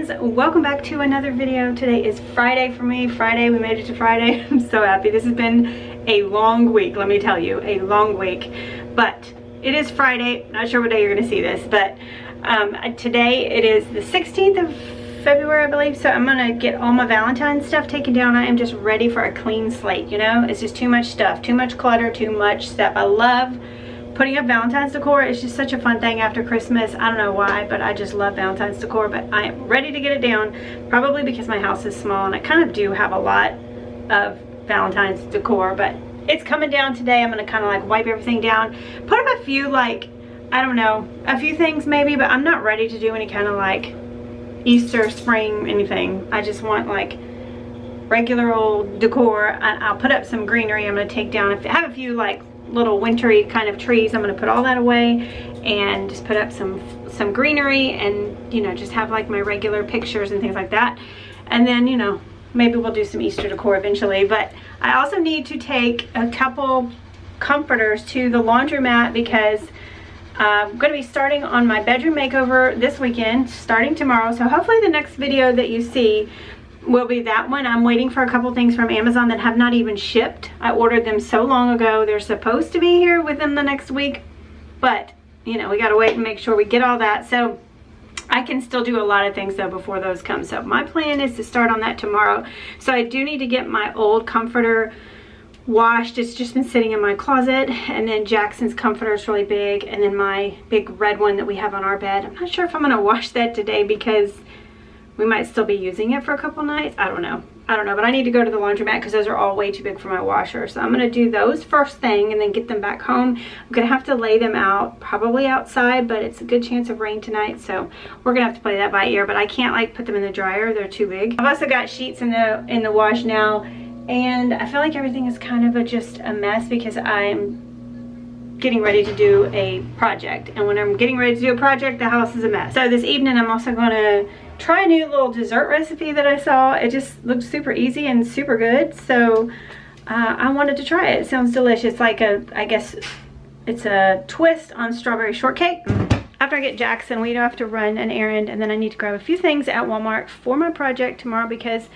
friends, welcome back to another video. Today is Friday for me. Friday, we made it to Friday. I'm so happy. This has been a long week, let me tell you, a long week. But it is Friday. Not sure what day you're going to see this, but today it is the 16th of February, I believe. So I'm going to get all my Valentine's stuff taken down. I am just ready for a clean slate, you know? It's just too much stuff, too much clutter, too much stuff. I love putting up Valentine's decor. It's just such a fun thing after Christmas. I don't know why, but I just love Valentine's decor. But I am ready to get it down, probably because my house is small and I kind of do have a lot of Valentine's decor, but it's coming down today. I'm going to kind of like wipe everything down, put up a few, like, I don't know, a few things maybe, but I'm not ready to do any kind of like Easter, spring, anything. I just want like regular old decor. I'll put up some greenery. I'm going to take down, I have a few like little wintry kind of trees. I'm going to put all that away and just put up some greenery and, you know, just have like my regular pictures and things like that. And then, you know, maybe we'll do some Easter decor eventually. But I also need to take a couple comforters to the laundromat because I'm going to be starting on my bedroom makeover this weekend, starting tomorrow. So hopefully the next video that you see will be that one. I'm waiting for a couple things from Amazon that have not even shipped. I ordered them so long ago. They're supposed to be here within the next week, but you know, we got to wait and make sure we get all that. So I can still do a lot of things though before those come. So my plan is to start on that tomorrow. So I do need to get my old comforter washed. It's just been sitting in my closet, and then Jackson's comforter is really big, and then my big red one that we have on our bed. I'm not sure if I'm going to wash that today because we might still be using it for a couple nights. I don't know, but I need to go to the laundromat because those are all way too big for my washer. So I'm going to do those first thing and then get them back home. I'm going to have to lay them out, probably outside, but it's a good chance of rain tonight. So we're going to have to play that by ear, but I can't like put them in the dryer. They're too big. I've also got sheets in the wash now, and I feel like everything is kind of just a mess because I'm getting ready to do a project. And when I'm getting ready to do a project, the house is a mess. So this evening, I'm also going to try a new little dessert recipe that I saw. It just looked super easy and super good, so I wanted to try it. It sounds delicious, like I guess it's a twist on strawberry shortcake. After I get Jackson, we do have to run an errand, and then I need to grab a few things at Walmart for my project tomorrow because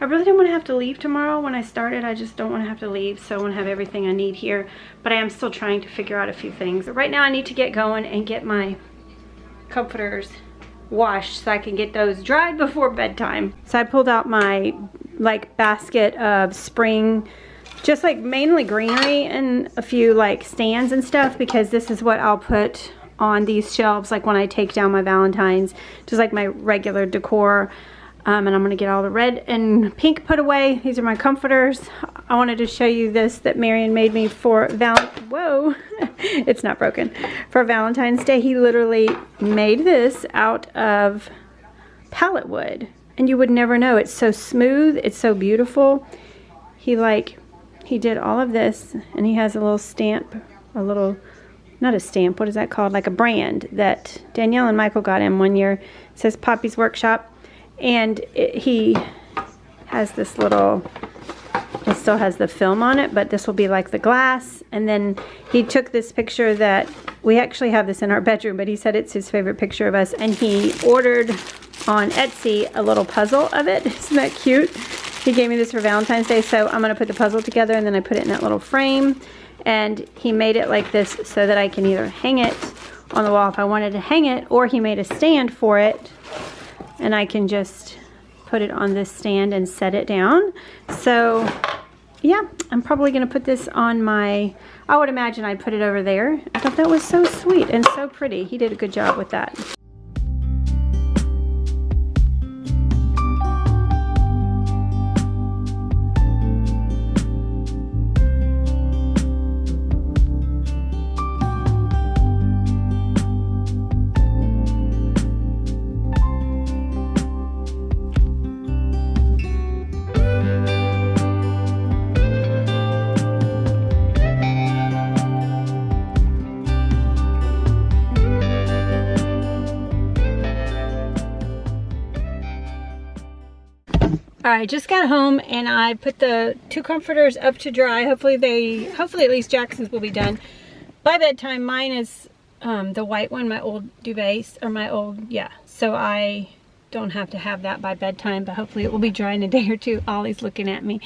I really don't want to have to leave tomorrow. When I started, I just don't want to have to leave, so I want to have everything I need here, but I am still trying to figure out a few things. But right now I need to get going and get my comforters washed so I can get those dried before bedtime. So I pulled out my like basket of spring, just like mainly greenery and a few like stands and stuff, because this is what I'll put on these shelves like when I take down my Valentines, just like my regular decor. And I'm gonna get all the red and pink put away. These are my comforters. I wanted to show you this that Marion made me for whoa, it's not broken. For Valentine's Day, he literally made this out of pallet wood. And you would never know. It's so smooth, it's so beautiful. He did all of this, and he has a little stamp, not a stamp, what is that called? Like a brand that Danielle and Michael got him one year. It says Poppy's Workshop. And he has this little, it still has the film on it, but this will be like the glass. And then he took this picture that, we actually have this in our bedroom, but he said it's his favorite picture of us. And he ordered on Etsy a little puzzle of it. Isn't that cute? He gave me this for Valentine's Day, so I'm going to put the puzzle together and then I put it in that little frame. And he made it like this so that I can either hang it on the wall if I wanted to hang it, or he made a stand for it. And I can just put it on this stand and set it down. So yeah, I'm probably gonna put this on my, I would imagine I'd put it over there. I thought that was so sweet and so pretty. He did a good job with that. I just got home and I put the two comforters up to dry. Hopefully at least Jackson's will be done by bedtime. Mine is the white one, my old duvet, or my old, yeah. So I don't have to have that by bedtime, but hopefully it will be dry in a day or two. Ollie's looking at me.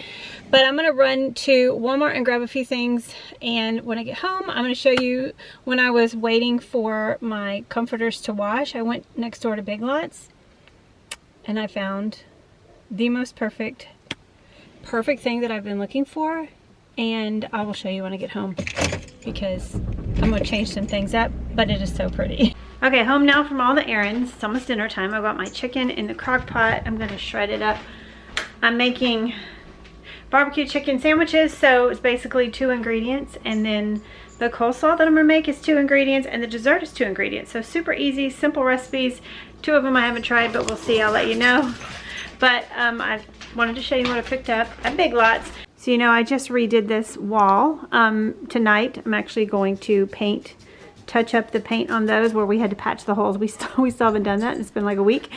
But I'm gonna run to Walmart and grab a few things, and when I get home, I'm gonna show you when I was waiting for my comforters to wash, I went next door to Big Lots, and I found the most perfect thing that I've been looking for, and I will show you when I get home, because I'm gonna change some things up, but it is so pretty. Okay, home now from all the errands. It's almost dinner time. I got my chicken in the crock pot. I'm gonna shred it up. I'm making barbecue chicken sandwiches, so it's basically 2 ingredients, and then the coleslaw that I'm gonna make is 2 ingredients, and the dessert is 2 ingredients. So super easy, simple recipes. 2 of them I haven't tried, but we'll see, I'll let you know. But I wanted to show you what I picked up at Big Lots. So you know, I just redid this wall. Tonight I'm actually going to touch up the paint on those where we had to patch the holes. We still haven't done that. It's been like a week.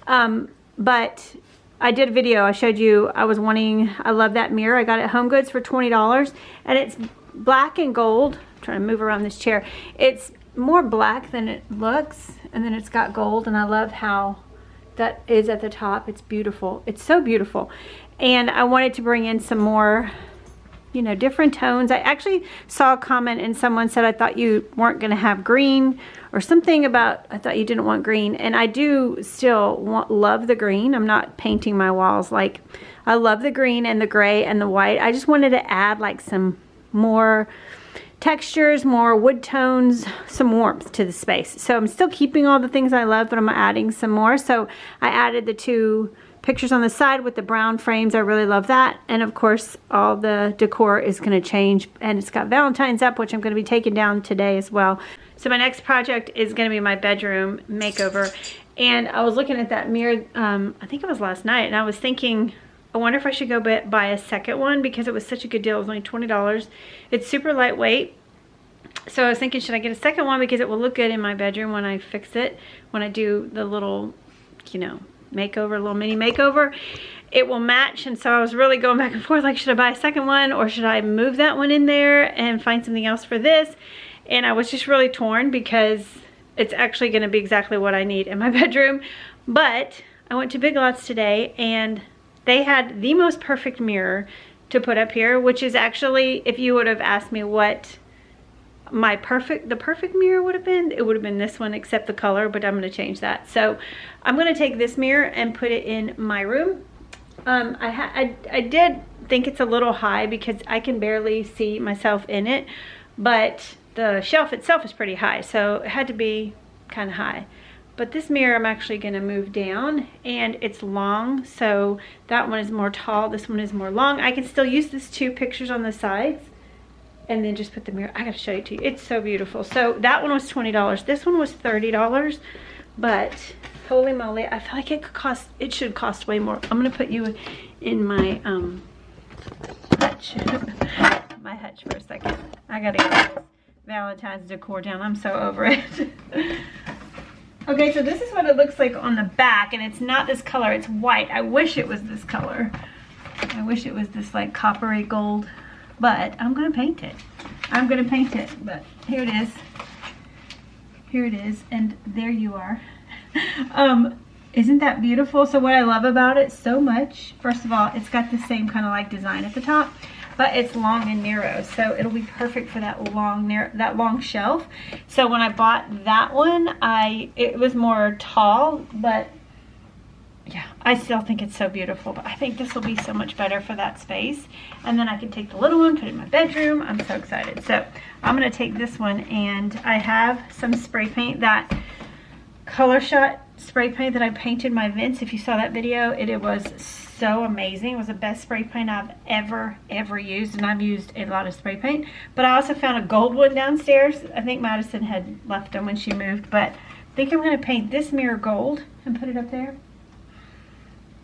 But I did a video. I showed you, I love that mirror. I got it at Home Goods for $20, and it's black and gold. I'm trying to move around this chair. It's more black than it looks, and then it's got gold, and I love how that is at the top. It's beautiful. It's so beautiful. And I wanted to bring in some more, you know, different tones. I actually saw a comment and someone said, I thought you weren't gonna have green, or something about, I thought you didn't want green. And I do still love the green. I'm not painting my walls. Like, I love the green and the gray and the white. I just wanted to add like some more textures, more wood tones, some warmth to the space. So I'm still keeping all the things I love, but I'm adding some more. So I added the 2 pictures on the side with the brown frames. I really love that. And of course, all the decor is going to change, and it's got Valentines up, which I'm going to be taking down today as well. So my next project is going to be my bedroom makeover. And I was looking at that mirror, I think it was last night, and I was thinking, I wonder if I should go buy a second one, because it was such a good deal. It was only $20. It's super lightweight. So I was thinking, should I get a second one, because it will look good in my bedroom when I fix it, when I do the little, you know, makeover, little mini makeover, it will match. And so I was really going back and forth, like, should I buy a second one, or should I move that one in there and find something else for this? And I was just really torn, because it's actually going to be exactly what I need in my bedroom. But I went to Big Lots today, and they had the most perfect mirror to put up here, which is actually, if you would have asked me what the perfect mirror would have been, it would have been this one, except the color, but I'm going to change that. So I'm going to take this mirror and put it in my room. I did think it's a little high, because I can barely see myself in it, but the shelf itself is pretty high, so it had to be kind of high. But this mirror I'm actually going to move down, and it's long, so that one is more tall, this one is more long. I can still use these 2 pictures on the sides, and then just put the mirror. I gotta show it to you. It's so beautiful. So that one was $20. This one was $30, but holy moly, I feel like it should cost way more. I'm gonna put you in my hutch, my hutch for a second. I gotta get this Valentine's decor down. I'm so over it. Okay, so this is what it looks like on the back, and it's not this color, it's white. I wish it was this color. I wish it was this like coppery gold. But I'm going to paint it. I'm going to paint it. But here it is. Here it is. And there you are. Isn't that beautiful? So what I love about it so much, first of all, it's got the same kind of like design at the top, but it's long and narrow. So it'll be perfect for that long shelf. So when I bought that one, it was more tall, but yeah, I still think it's so beautiful, but I think this will be so much better for that space. And then I can take the little one, put it in my bedroom. I'm so excited. So I'm going to take this one, and I have some spray paint, that Color Shot spray paint that I painted my vents. If you saw that video, it was so amazing. It was the best spray paint I've ever used, and I've used a lot of spray paint. But I also found a gold one downstairs. I think Madison had left them when she moved, but I think I'm going to paint this mirror gold and put it up there.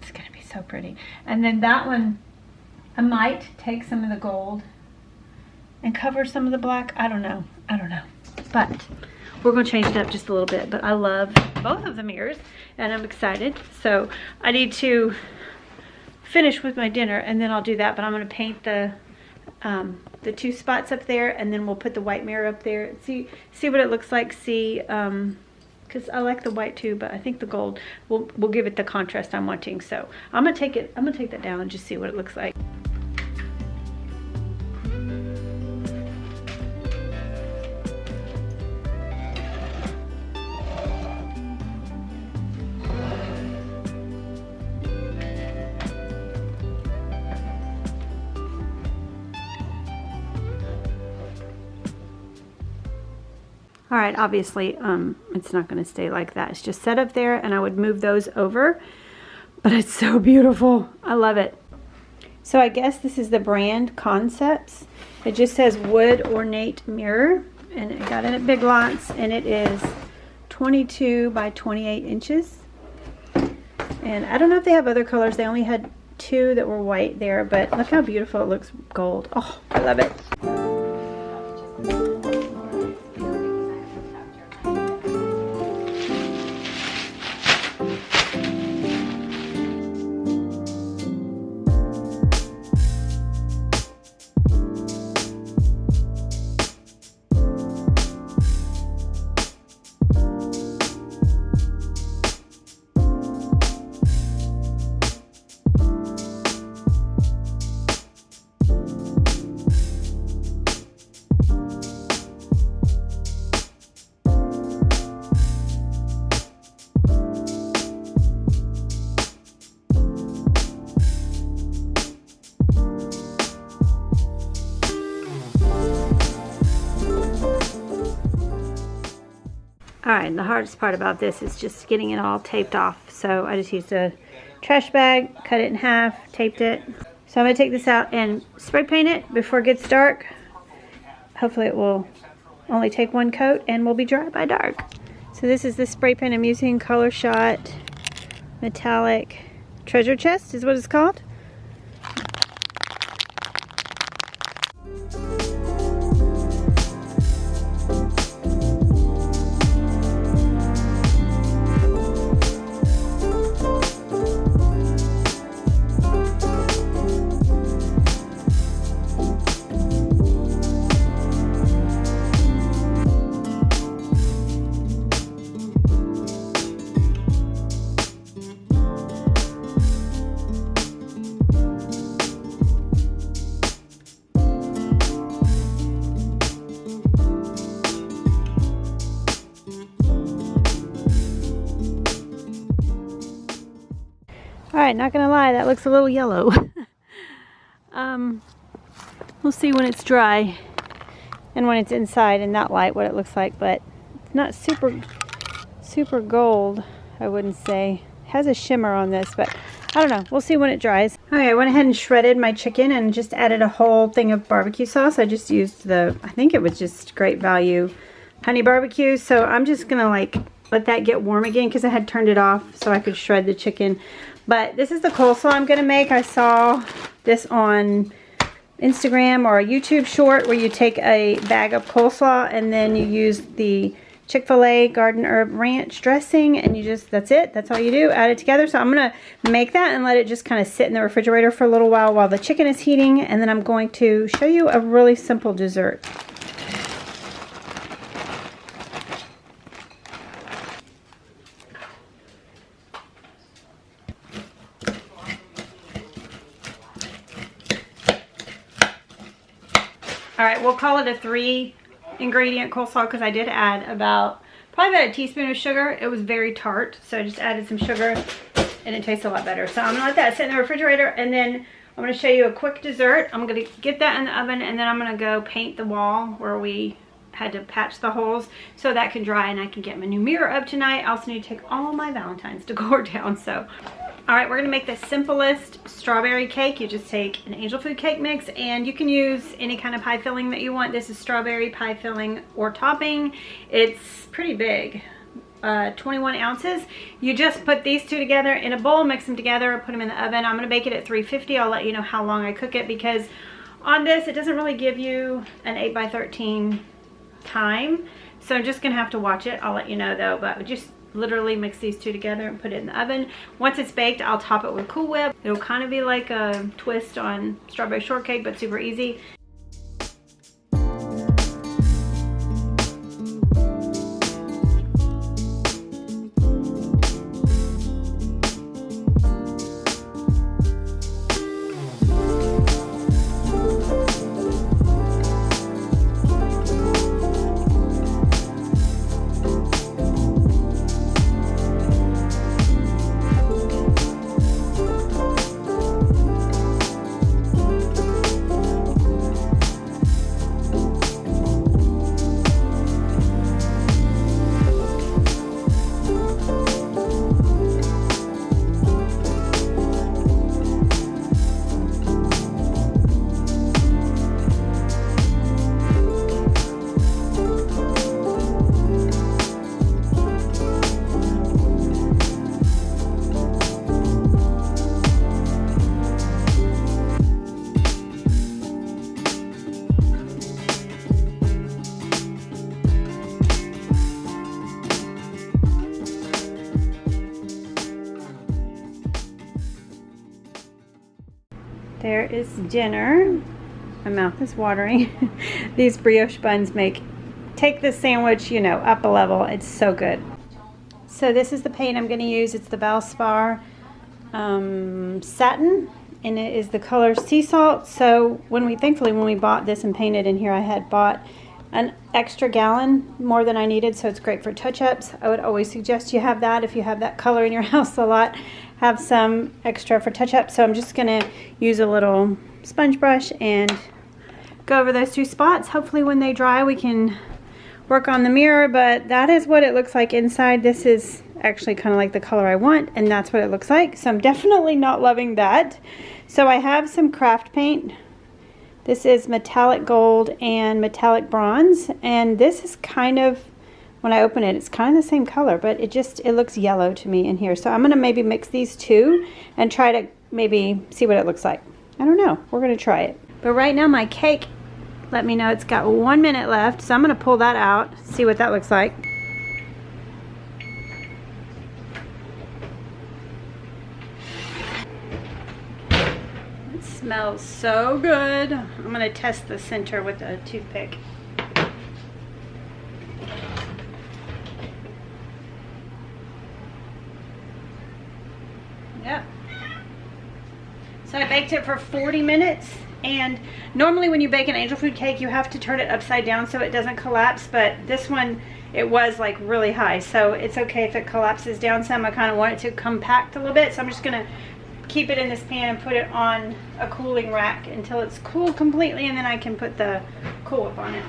It's going to be so pretty. And then that one, I might take some of the gold and cover some of the black. I don't know. But we're going to change it up just a little bit. But I love both of the mirrors, and I'm excited. So I need to finish with my dinner, and then I'll do that. But I'm going to paint the 2 spots up there, and then we'll put the white mirror up there. See what it looks like. See because I like the white too, but I think the gold will give it the contrast I'm wanting. So I'm gonna take that down and just see what it looks like. All right, obviously, it's not gonna stay like that. It's just set up there, and I would move those over, but it's so beautiful. I love it. So I guess this is the brand Concepts. It just says wood ornate mirror, and it got it at Big Lots, and it is 22 by 28 inches. And I don't know if they have other colors. They only had 2 that were white there, but look how beautiful it looks gold. Oh, I love it. All right, the hardest part about this is just getting it all taped off. So I just used a trash bag, cut it in half, taped it. So I'm gonna take this out and spray paint it before it gets dark. Hopefully it will only take 1 coat and will be dry by dark. So this is the spray paint I'm using, Color Shot Metallic Treasure Chest is what it's called. Alright, not gonna lie, that looks a little yellow. We'll see when it's dry and when it's inside and not light what it looks like, but it's not super gold, I wouldn't say. It has a shimmer on this, but I don't know. We'll see when it dries. Okay, I went ahead and shredded my chicken and just added a whole thing of barbecue sauce. I just used I think it was just Great Value honey barbecue, so I'm just gonna like let that get warm again because I had turned it off so I could shred the chicken. But this is the coleslaw I'm gonna make. I saw this on Instagram or a YouTube short where you take a bag of coleslaw and then you use the Chick-fil-A garden herb ranch dressing and you just, that's it, that's all you do, add it together. So I'm gonna make that and let it just kind of sit in the refrigerator for a little while the chicken is heating, and then I'm going to show you a really simple dessert. All right, we'll call it a 3-ingredient coleslaw because I did add probably about a teaspoon of sugar. It was very tart, so I just added some sugar and it tastes a lot better. So I'm gonna let that sit in the refrigerator, and then I'm gonna show you a quick dessert. I'm gonna get that in the oven, and then I'm gonna go paint the wall where we had to patch the holes so that can dry and I can get my new mirror up tonight. I also need to take all my Valentines decor down. So all right, we're gonna make the simplest strawberry cake. You just take an angel food cake mix, and you can use any kind of pie filling that you want. This is strawberry pie filling or topping. It's pretty big, 21 ounces. You just put these two together in a bowl, mix them together, put them in the oven. I'm gonna bake it at 350. I'll let you know how long I cook it because on this, it doesn't really give you an 8 by 13 time. So I'm just gonna have to watch it. I'll let you know though, but just literally mix these two together and put it in the oven. Once it's baked, I'll top it with Cool Whip. It'll kind of be like a twist on strawberry shortcake, but super easy. There is dinner. My mouth is watering. These brioche buns take this sandwich, you know, up a level. It's so good. So this is the paint I'm going to use. It's the Valspar satin, and it is the color sea salt. So thankfully when we bought this and painted in here, I had bought an extra gallon, more than I needed, so it's great for touch-ups. I would always suggest you have that if you have that color in your house a lot. Have some extra for touch-ups. So I'm just gonna use a little sponge brush and go over those two spots. Hopefully when they dry we can work on the mirror, but that is what it looks like inside. This is actually kind of like the color I want, and that's what it looks like. So I'm definitely not loving that. So I have some craft paint. This is metallic gold and metallic bronze, and this is kind of, when I open it, it's kind of the same color, but it looks yellow to me in here. So I'm gonna maybe mix these two and try to maybe see what it looks like. I don't know, we're gonna try it. But right now my cake, let me know it's got 1 minute left, so I'm gonna pull that out, see what that looks like. It smells so good. I'm gonna test the center with a toothpick. Yep. So I baked it for 40 minutes, and normally when you bake an angel food cake you have to turn it upside down so it doesn't collapse, but this one, it was like really high, so it's okay if it collapses down some. I kind of want it to compact a little bit, so I'm just gonna keep it in this pan and put it on a cooling rack until it's cooled completely, and then I can put the Cool Whip on it.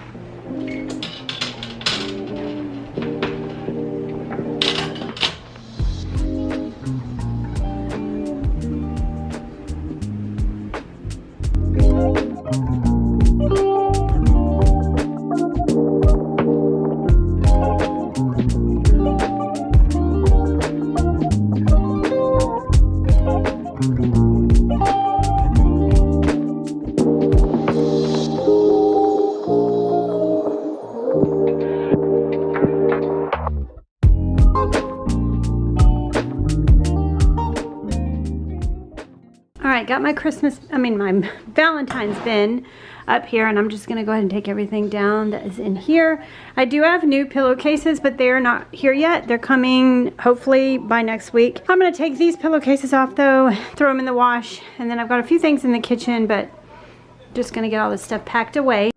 Alright, got my my Valentine's bin up here, and I'm just going to go ahead and take everything down that is in here. I do have new pillowcases, but they're not here yet. They're coming hopefully by next week. I'm going to take these pillowcases off though, throw them in the wash, and then I've got a few things in the kitchen, but just going to get all this stuff packed away.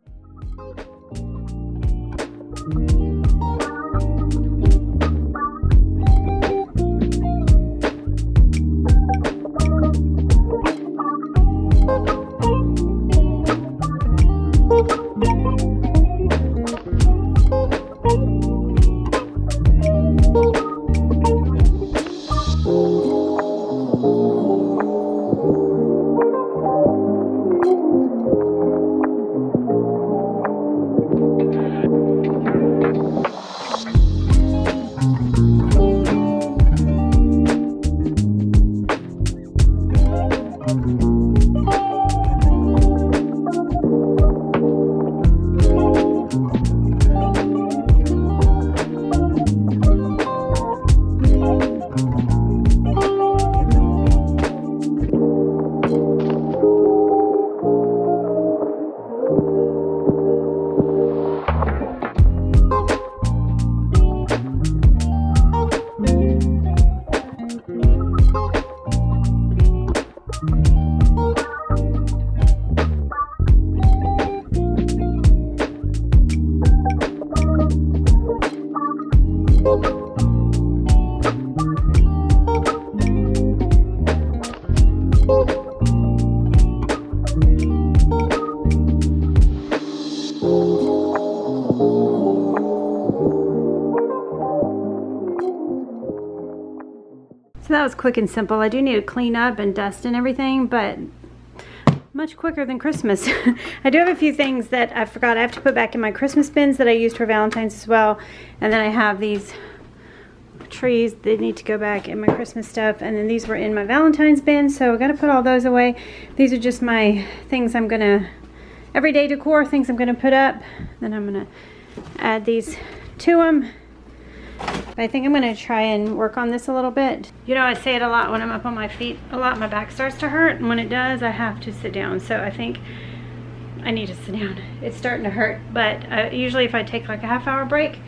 So that was quick and simple. I do need to clean up and dust and everything, but much quicker than Christmas. I do have a few things that I forgot I have to put back in my Christmas bins that I used for Valentine's as well. And then I have these trees that need to go back in my Christmas stuff. And then these were in my Valentine's bin, so I gotta put all those away. These are just my things I'm gonna, everyday decor things I'm gonna put up. Then I'm gonna add these to them. But I think I'm gonna try and work on this a little bit. You know, I say it a lot when I'm up on my feet, a lot my back starts to hurt, and when it does, I have to sit down. So I think I need to sit down. It's starting to hurt, but usually if I take like a half-hour break,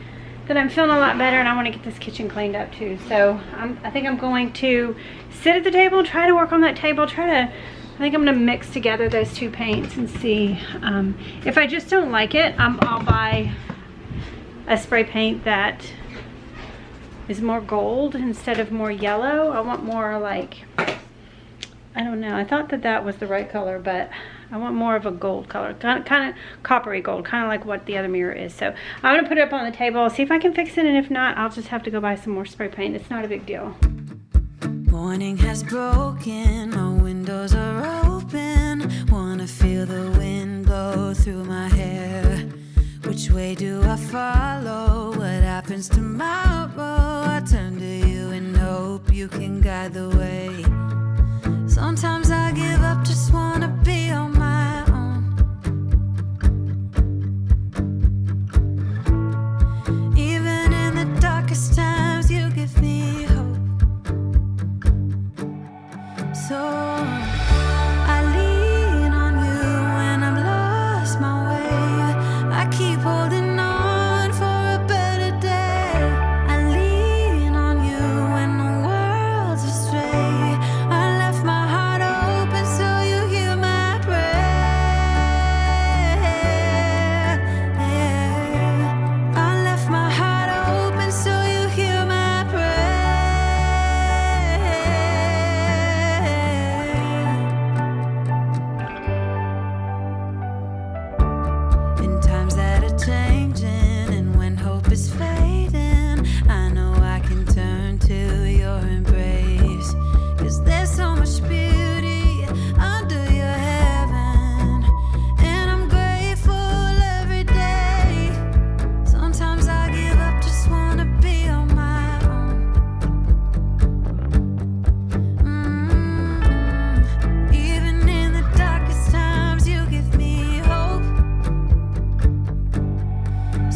then I'm feeling a lot better, and I want to get this kitchen cleaned up too. So I think I'm going to sit at the table, try to work on that table, I think I'm gonna mix together those two paints and see. If I just don't like it, I'll buy a spray paint that is more gold instead of more yellow. I want more like, I don't know, I thought that was the right color, but I want more of a gold color, kind of coppery gold, kind of like what the other mirror is. So I'm gonna put it up on the table, see if I can fix it, and if not, I'll just have to go buy some more spray paint. It's not a big deal. Morning has broken, my windows are open. Wanna feel the wind blow through my hair. Which way do I follow? What happens tomorrow? I turn to you and hope you can guide the way. Sometimes I give up, just wanna be on my own. Even in the darkest times, you give me hope. So I lean on you when I'm lost my way. I keep holding on for a better day. I lean on you when the world's astray. I left my heart open so you hear my prayer. I left my heart open so you hear my prayer. In times that are changing and when hope is fading, I know I can turn to your embrace. 'Cause there's so much beauty under your heaven, and I'm grateful every day. Sometimes I give up, just wanna be on my own. Even in the darkest times, you give me hope.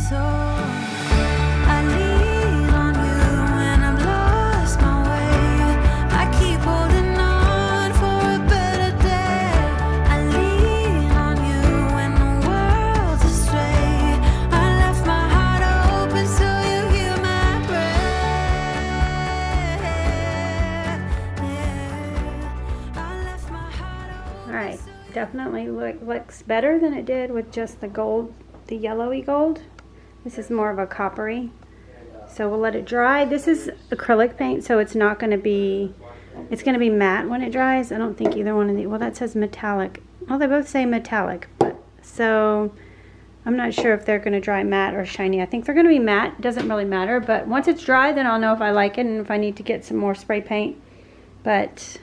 So I lean on you when I'm lost my way. I keep holding on for a better day. I lean on you when the world's astray. I left my heart open so you hear my prayer. I left my heart open. All right, definitely looks better than it did with just the gold, the yellowy gold. This is more of a coppery. So we'll let it dry. This is acrylic paint, so it's not gonna be, it's gonna be matte when it dries. I don't think either one of these, well, that says metallic. Well, they both say metallic, but so I'm not sure if they're gonna dry matte or shiny. I think they're gonna be matte, it doesn't really matter, but once it's dry, then I'll know if I like it and if I need to get some more spray paint. But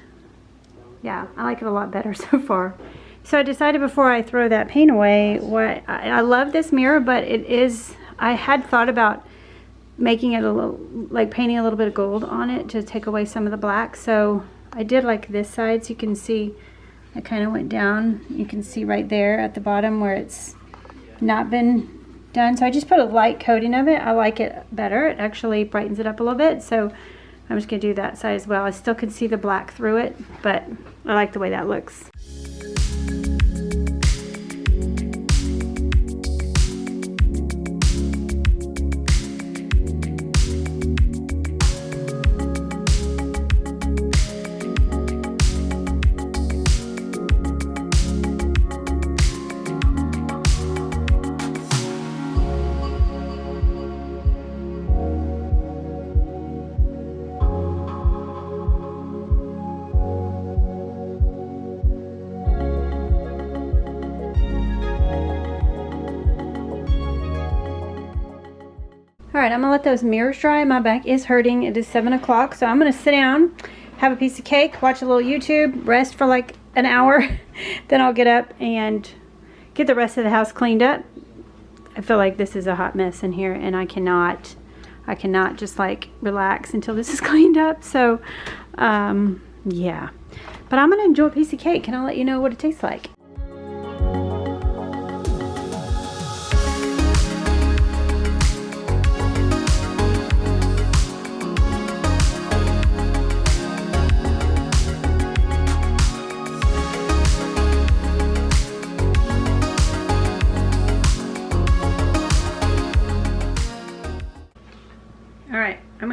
yeah, I like it a lot better so far. So I decided before I throw that paint away, I love this mirror, but it is, I had thought about making it a little, like painting a little bit of gold on it to take away some of the black. So I did like this side, so you can see it kind of went down. You can see right there at the bottom where it's not been done. So I just put a light coating of it. I like it better. It actually brightens it up a little bit. So I'm just gonna do that side as well. I still can see the black through it, but I like the way that looks. All right, I'm gonna let those mirrors dry. My back is hurting. It is 7 o'clock, so I'm gonna sit down, have a piece of cake, watch a little YouTube, rest for like an hour. Then I'll get up and get the rest of the house cleaned up. I feel like this is a hot mess in here, and I cannot just like relax until this is cleaned up. So yeah, but I'm gonna enjoy a piece of cake and I'll let you know what it tastes like.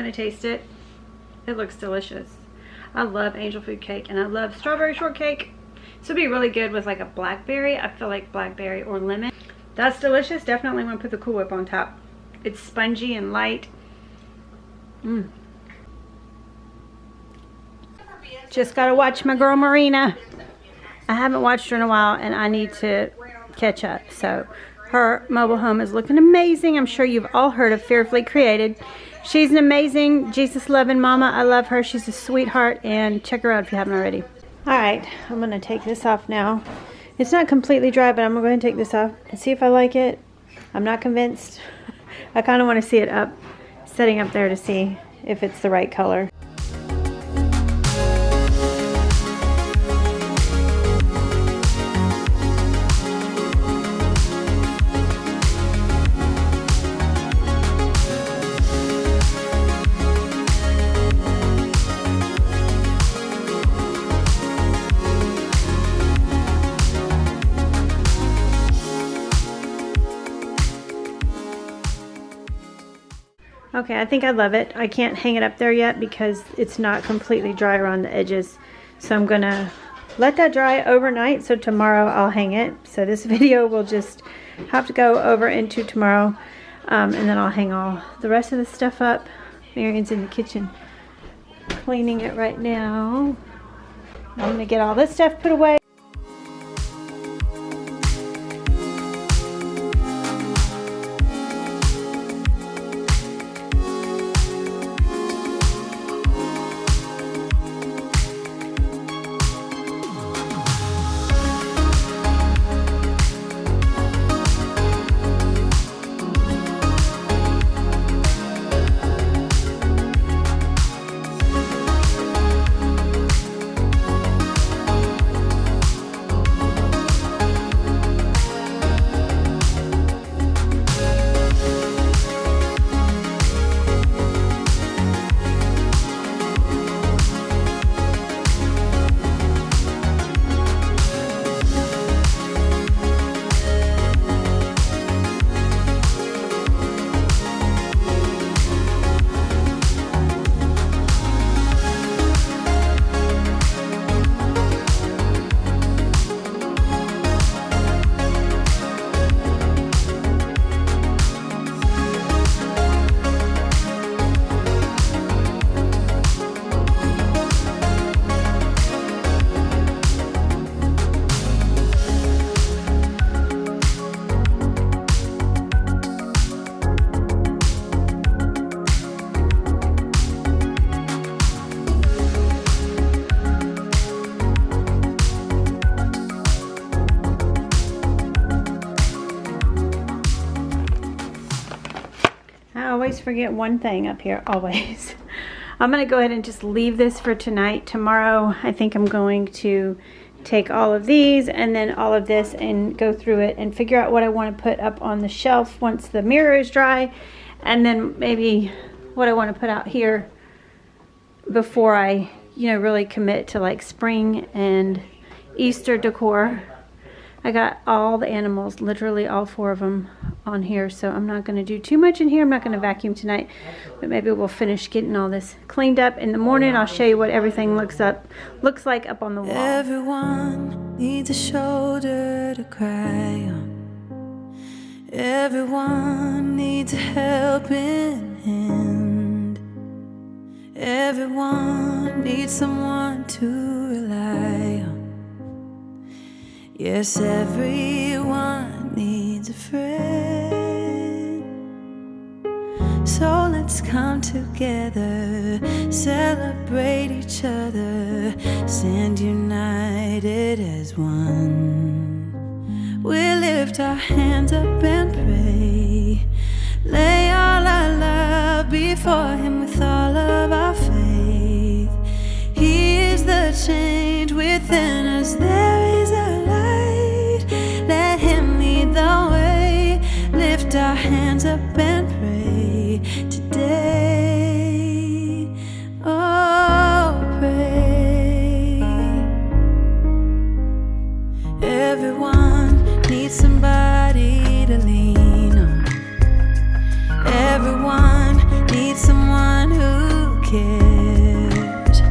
going to taste it. It looks delicious. I love angel food cake and I love strawberry shortcake. This would be really good with like a blackberry. I feel like blackberry or lemon. That's delicious. Definitely want to put the Cool Whip on top. It's spongy and light. Just got to watch my girl Marina. I haven't watched her in a while and I need to catch up. So her mobile home is looking amazing. I'm sure you've all heard of Fearfully Created. She's an amazing Jesus loving mama. I love her. She's a sweetheart, and check her out if you haven't already. All right, I'm going to take this off now. It's not completely dry, but I'm going to go ahead and take this off and see if I like it. I'm not convinced. I kind of want to see it up, setting up there to see if it's the right color. Okay, I think I love it. I can't hang it up there yet because it's not completely dry around the edges. So I'm gonna let that dry overnight, so tomorrow I'll hang it. So this video will just have to go over into tomorrow, and then I'll hang all the rest of the stuff up. Marion's in the kitchen cleaning it right now. I'm gonna get all this stuff put away. Always forget one thing up here, always. I'm going to go ahead and just leave this for tonight. Tomorrow, I think I'm going to take all of these and then all of this and go through it and figure out what I want to put up on the shelf once the mirror is dry, and then maybe what I want to put out here before I, really commit to like spring and Easter decor. I got all the animals, literally all 4 of them on here, so I'm not going to do too much in here. I'm not going to vacuum tonight, but maybe we'll finish getting all this cleaned up in the morning. I'll show you what everything looks like up on the wall. Everyone needs a shoulder to cry on. Everyone needs a helping hand. Everyone needs someone to rely on. Yes, everyone needs a friend. So let's come together, celebrate each other, stand united as one. We lift our hands up and pray, lay all our love before Him with all of our faith. He is the change within us, there is a light. Let Him lead the way, lift our hands up and pray today. Oh, pray. Everyone needs somebody to lean on. Everyone needs someone who cares.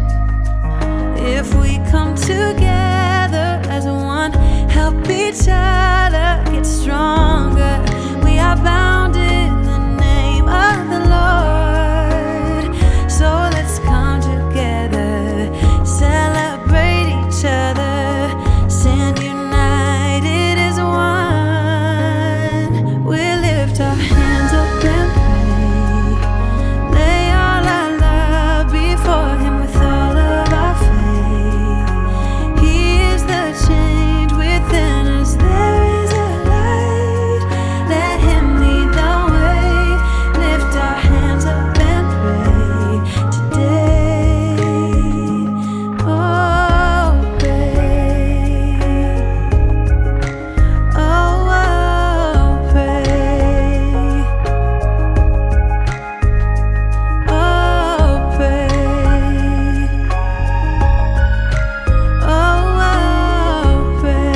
If we come together as one, help each other get stronger. We are bound in the name of the Lord. So let's come together, celebrate each other, stand united as one. We lift our hands up and pray, lay all our love before Him with all of our faith. He is the change within us. There is a light, let Him lead the way. Lift our hands up and pray today. Oh, pray. Oh, pray. Oh, pray. Oh, pray.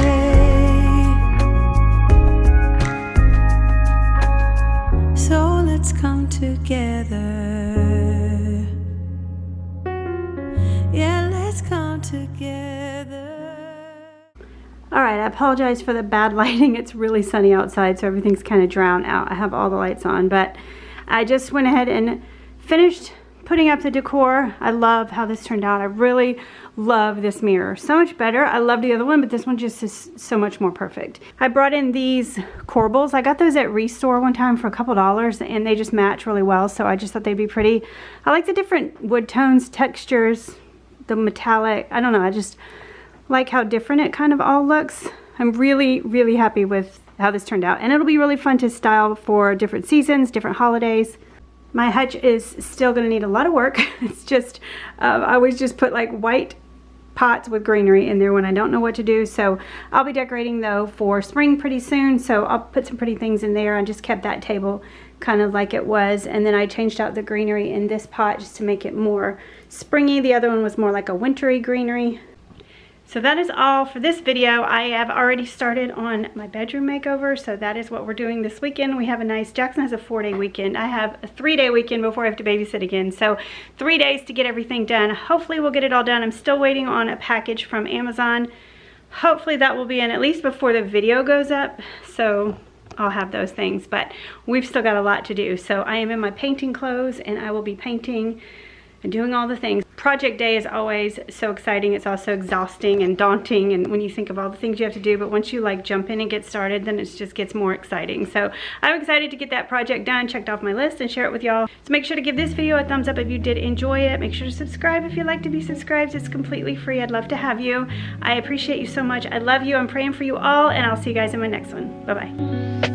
So let's come together. Yeah, let's come together. All right, I apologize for the bad lighting. It's really sunny outside, so everything's kind of drowned out. I have all the lights on, but I just went ahead and finished putting up the decor. I love how this turned out. I really love this mirror. So much better. I loved the other one, but this one just is so much more perfect. I brought in these corbels. I got those at Restore one time for a couple dollars, and they just match really well, so I just thought they'd be pretty. I like the different wood tones, textures, the metallic. I don't know, I just like how different it kind of all looks. I'm really, really happy with how this turned out, and it'll be really fun to style for different seasons, different holidays. My hutch is still going to need a lot of work. It's just, I always just put like white pots with greenery in there when I don't know what to do. So I'll be decorating though for spring pretty soon. So I'll put some pretty things in there. I just kept that table kind of like it was. And then I changed out the greenery in this pot just to make it more springy. The other one was more like a wintry greenery. So that is all for this video. I have already started on my bedroom makeover, so that is what we're doing this weekend. We have a nice, Jackson has a 4-day weekend. I have a 3-day weekend before I have to babysit again. So 3 days to get everything done. Hopefully we'll get it all done. I'm still waiting on a package from Amazon. Hopefully that will be in at least before the video goes up. So I'll have those things, but we've still got a lot to do. So I am in my painting clothes and I will be painting and doing all the things. Project day is always so exciting. It's also exhausting and daunting, and when you think of all the things you have to do, but once you like jump in and get started, then it just gets more exciting. So I'm excited to get that project done, checked off my list, and share it with y'all. So make sure to give this video a thumbs up if you did enjoy it. Make sure to subscribe if you'd like to be subscribed. It's completely free. I'd love to have you. I appreciate you so much. I love you. I'm praying for you all, and I'll see you guys in my next one. Bye-bye.